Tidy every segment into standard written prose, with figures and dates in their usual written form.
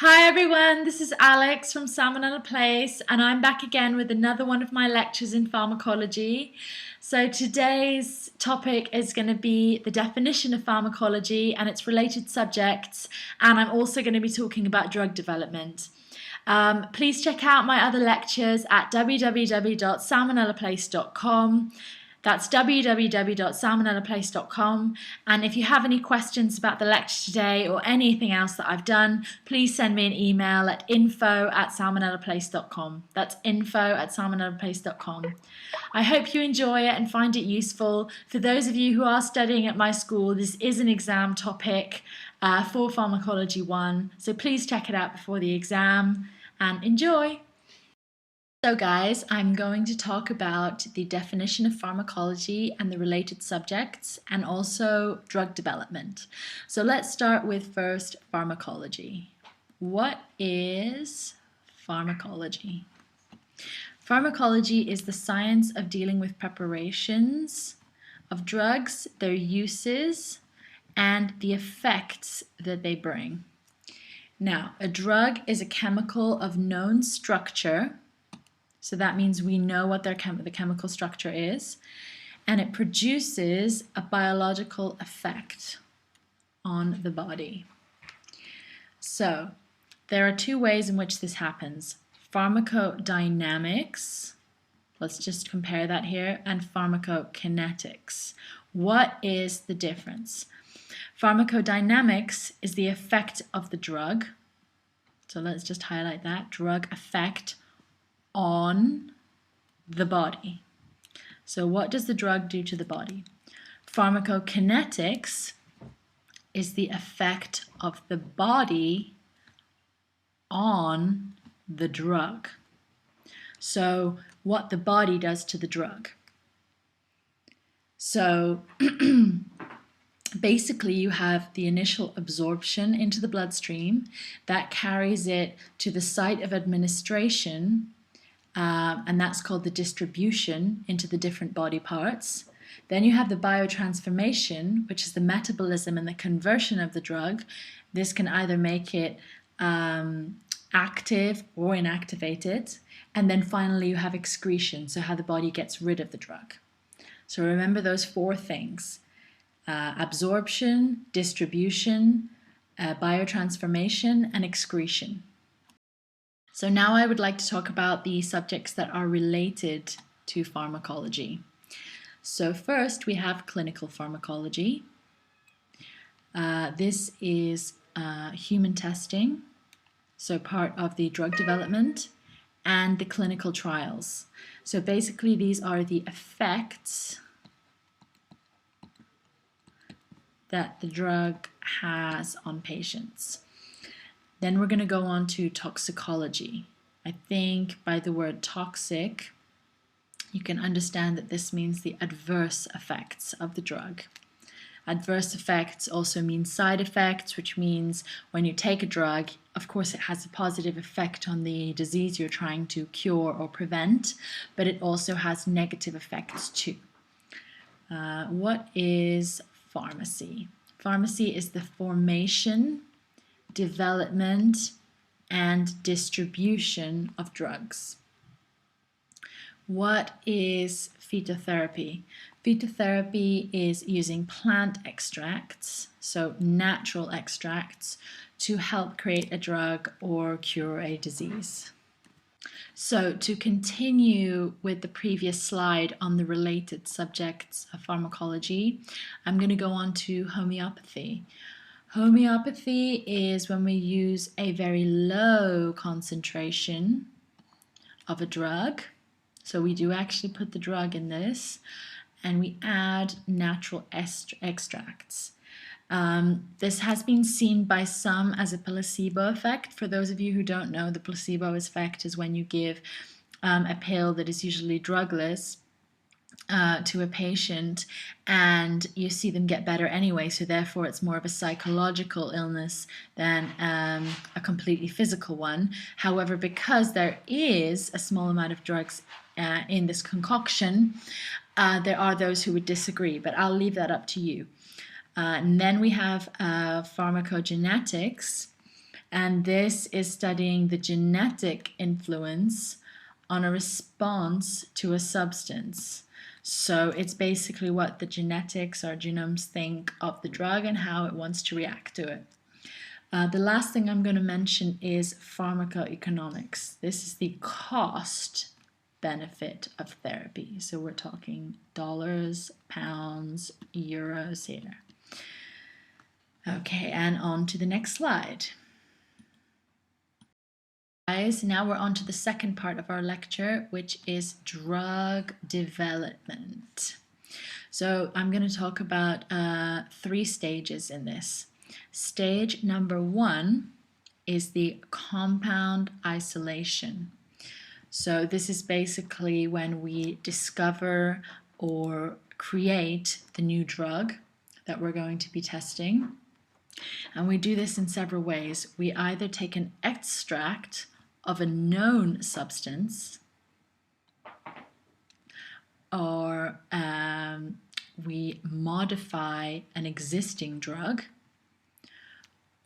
Hi everyone, this is Alex from Salmonella Place, and I'm back again with another one of my lectures in pharmacology. So today's topic is going to be the definition of pharmacology and its related subjects, and I'm also going to be talking about drug development. Please check out my other lectures at www.salmonellaplace.com. That's www.salmonellaplace.com. And if you have any questions about the lecture today or anything else that I've done, please send me an email at info@salmonellaplace.com. That's info@salmonellaplace.com. I hope you enjoy it and find it useful. For those of you who are studying at my school, this is an exam topic for Pharmacology 1. So please check it out before the exam and enjoy. So guys, I'm going to talk about the definition of pharmacology and the related subjects and also drug development. So let's start with first pharmacology. What is pharmacology? Pharmacology is the science of dealing with preparations of drugs, their uses, and the effects that they bring. Now, a drug is a chemical of known structure. So that means we know what the chemical structure is, and it produces a biological effect on the body. So there are two ways in which this happens: pharmacodynamics, let's just compare that here, and pharmacokinetics. What is the difference? Pharmacodynamics is the effect of the drug. So let's just highlight that, drug effect on the body. So what does the drug do to the body? Pharmacokinetics is the effect of the body on the drug. So what the body does to the drug. So basically you have the initial absorption into the bloodstream that carries it to the site of administration, and that's called the distribution into the different body parts. Then you have the biotransformation, which is the metabolism and the conversion of the drug. This can either make it active or inactivated. And then finally you have excretion, so how the body gets rid of the drug. So remember those four things: absorption, distribution, biotransformation, and excretion. So now I would like to talk about the subjects that are related to pharmacology. So first we have clinical pharmacology. This is human testing, so part of the drug development, and the clinical trials. So basically these are the effects that the drug has on patients. Then we're going to go on to toxicology. I think by the word toxic, you can understand that this means the adverse effects of the drug. Adverse effects also mean side effects, which means when you take a drug, of course it has a positive effect on the disease you're trying to cure or prevent, but it also has negative effects too. What is pharmacy? Pharmacy is the formation, development, and distribution of drugs. What is phytotherapy? Phytotherapy is using plant extracts, so natural extracts, to help create a drug or cure a disease. So to continue with the previous slide on the related subjects of pharmacology, I'm going to go on to homeopathy. Homeopathy is when we use a very low concentration of a drug. So we do actually put the drug in this, and we add natural extracts. This has been seen by some as a placebo effect. For those of you who don't know, the placebo effect is when you give a pill that is usually drugless to a patient and you see them get better anyway, so therefore it's more of a psychological illness than a completely physical one. However, because there is a small amount of drugs in this concoction, there are those who would disagree, but I'll leave that up to you. And then we have pharmacogenetics, And this is studying the genetic influence on a response to a substance. So it's basically what the genetics or genomes think of the drug and how it wants to react to it. The last thing I'm going to mention is pharmacoeconomics. This is the cost benefit of therapy. So we're talking dollars, pounds, euros here. Okay, and on to the next slide. Guys, now we're on to the second part of our lecture, which is drug development. So I'm going to talk about 3 stages in this. Stage number 1 is the compound isolation. So this is basically when we discover or create the new drug that we're going to be testing. And we do this in several ways. We either take an extract of a known substance, or we modify an existing drug,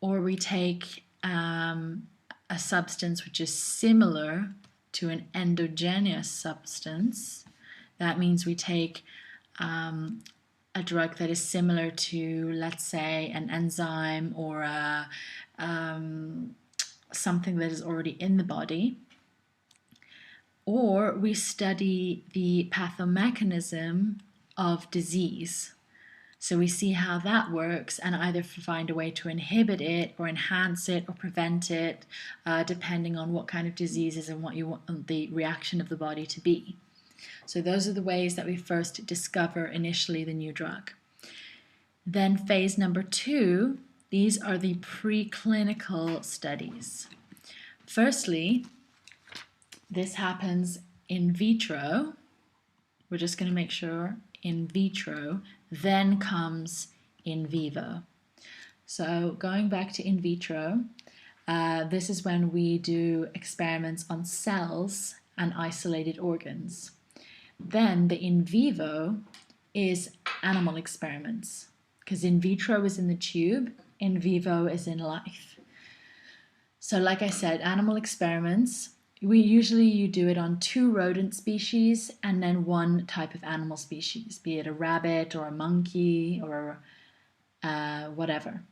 or we take a substance which is similar to an endogenous substance. That means we take a drug that is similar to, let's say, an enzyme or something that is already in the body. Or we study the pathomechanism of disease. So we see how that works and either find a way to inhibit it or enhance it or prevent it, depending on what kind of diseases and what you want the reaction of the body to be. So those are the ways that we first discover initially the new drug. Then phase number 2, these are the preclinical studies. Firstly, this happens in vitro. We're just going to make sure in vitro, then comes in vivo. So going back to in vitro, this is when we do experiments on cells and isolated organs. Then the in vivo is animal experiments, because in vitro is in the tube, in vivo is in life. So like I said, animal experiments, you do it on 2 rodent species and then 1 type of animal species, be it a rabbit or a monkey or whatever.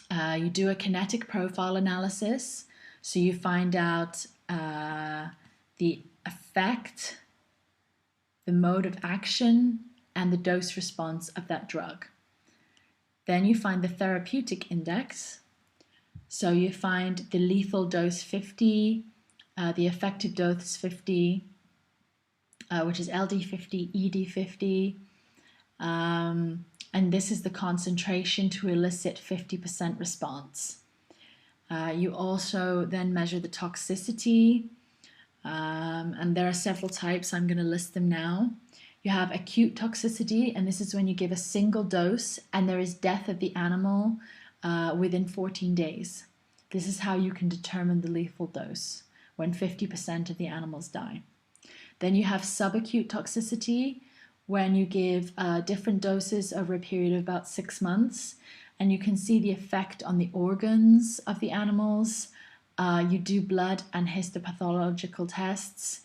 You do a kinetic profile analysis, so you find out the effect, the mode of action, and the dose response of that drug. Then you find the therapeutic index. So you find the lethal dose 50, the effective dose 50, which is LD50, ED50, and this is the concentration to elicit 50% response. You also then measure the toxicity, and there are several types. I'm going to list them now. You have acute toxicity, and this is when you give a single dose and there is death of the animal within 14 days. This is how you can determine the lethal dose, when 50% of the animals die. Then you have subacute toxicity, when you give different doses over a period of about 6 months, and you can see the effect on the organs of the animals. You do blood and histopathological tests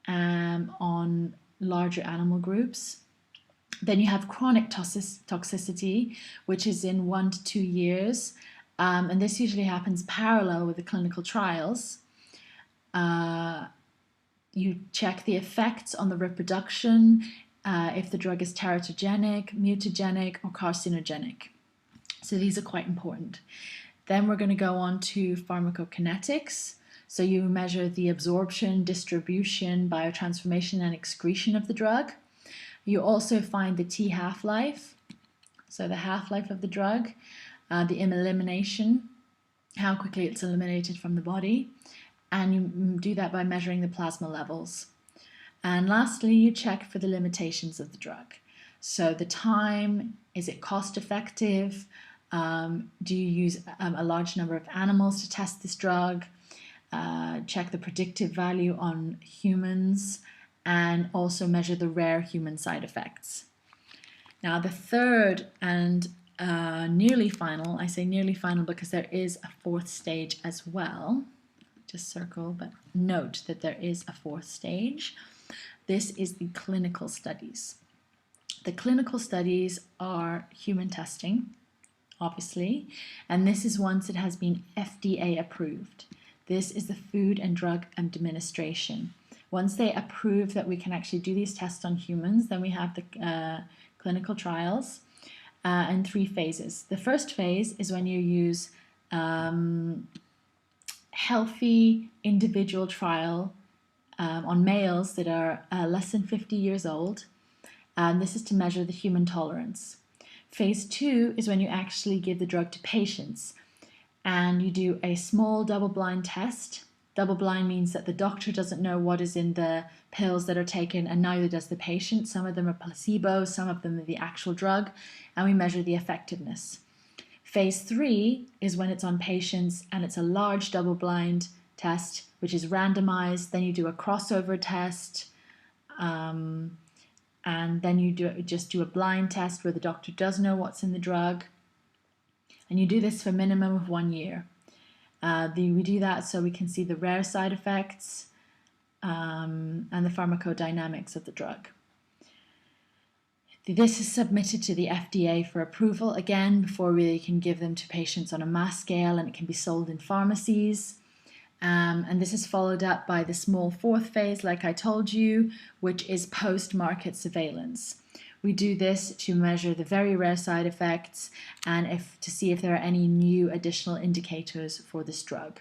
on larger animal groups. Then you have chronic toxicity, which is in 1 to 2 years, and this usually happens parallel with the clinical trials. You check the effects on the reproduction, if the drug is teratogenic, mutagenic, or carcinogenic. So these are quite important. Then we're going to go on to pharmacokinetics. So you measure the absorption, distribution, biotransformation, and excretion of the drug. You also find the T half-life, so the half-life of the drug, the elimination, how quickly it's eliminated from the body, and you do that by measuring the plasma levels. And lastly, you check for the limitations of the drug. So the time, is it cost effective? Do you use a large number of animals to test this drug? Check the predictive value on humans, and also measure the rare human side effects. Now, the third and nearly final. I say nearly final because there is a fourth stage as well. Just circle, but note that there is a fourth stage. This is the clinical studies. The clinical studies are human testing, obviously, and this is once it has been FDA approved. This is the Food and Drug Administration. Once they approve that we can actually do these tests on humans, then we have the clinical trials in 3 phases. The first phase is when you use healthy individual trial on males that are less than 50 years old. This is to measure the human tolerance. Phase 2 is when you actually give the drug to patients and you do a small double-blind test. Double-blind means that the doctor doesn't know what is in the pills that are taken and neither does the patient. Some of them are placebo, some of them are the actual drug, and we measure the effectiveness. Phase 3 is when it's on patients and it's a large double-blind test, which is randomized. Then you do a crossover test, and then you just do a blind test where the doctor does know what's in the drug. And you do this for a minimum of 1 year. We do that so we can see the rare side effects and the pharmacodynamics of the drug. This is submitted to the FDA for approval, again, before we can give them to patients on a mass scale, and it can be sold in pharmacies. And this is followed up by the small fourth phase, like I told you, which is post-market surveillance. We do this to measure the very rare side effects and to see if there are any new additional indicators for this drug.